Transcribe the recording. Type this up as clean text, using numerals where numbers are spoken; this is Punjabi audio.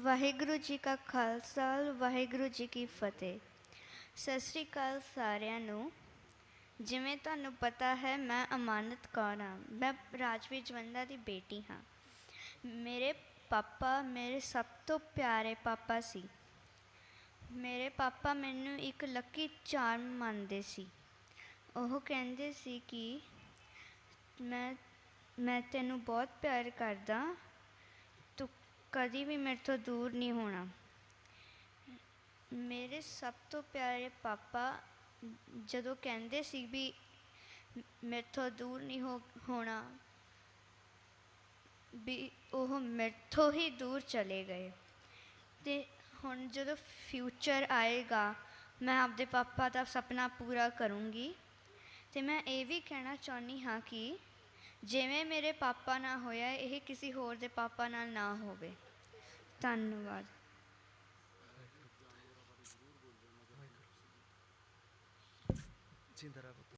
ਵਾਹਿਗੁਰੂ ਜੀ ਕਾ ਖਾਲਸਾ, ਵਾਹਿਗੁਰੂ ਜੀ ਕੀ ਫਤਿਹ। ਸਤਿ ਸ਼੍ਰੀ ਅਕਾਲ ਸਾਰਿਆਂ ਨੂੰ। ਜਿਵੇਂ ਤੁਹਾਨੂੰ ਪਤਾ ਹੈ, ਮੈਂ ਅਮਾਨਤ ਕੌਰ ਹਾਂ। ਮੈਂ ਰਾਜਵੀਰ ਜਵੰਦਾ ਦੀ ਬੇਟੀ ਹਾਂ। ਮੇਰੇ ਪਾਪਾ ਮੇਰੇ ਸਭ ਤੋਂ ਪਿਆਰੇ ਪਾਪਾ ਸੀ। ਮੇਰੇ ਪਾਪਾ ਮੈਨੂੰ ਇੱਕ ਲੱਕੀ ਚਾਰਮ ਮੰਨਦੇ ਸੀ। ਉਹ ਕਹਿੰਦੇ ਸੀ ਕਿ ਮੈਂ ਤੈਨੂੰ ਬਹੁਤ ਪਿਆਰ ਕਰਦਾ, ਤੂੰ ਕਦੀ ਵੀ ਮੇਰੇ ਤੋਂ ਦੂਰ ਨਹੀਂ ਹੋਣਾ। ਮੇਰੇ ਸਭ ਤੋਂ ਪਿਆਰੇ ਪਾਪਾ ਜਦੋਂ ਕਹਿੰਦੇ ਸੀ ਵੀ ਮੇਰੇ ਤੋਂ ਦੂਰ ਨਹੀਂ ਹੋਣਾ, ਵੀ ਉਹ ਮੇਰੇ ਤੋਂ ਹੀ ਦੂਰ ਚਲੇ ਗਏ। ਅਤੇ ਹੁਣ ਜਦੋਂ ਫਿਊਚਰ ਆਏਗਾ, ਮੈਂ ਆਪਦੇ ਪਾਪਾ ਦਾ ਸੁਪਨਾ ਪੂਰਾ ਕਰੂੰਗੀ। ਅਤੇ ਮੈਂ ਇਹ ਵੀ ਕਹਿਣਾ ਚਾਹੁੰਦੀ ਹਾਂ ਕਿ ਜਿਵੇਂ ਮੇਰੇ ਪਾਪਾ ਨਾਲ ਹੋਇਆ, ਇਹ ਕਿਸੇ ਹੋਰ ਦੇ ਪਾਪਾ ਨਾਲ ਨਾ ਹੋਵੇ। ਧੰਨਵਾਦ।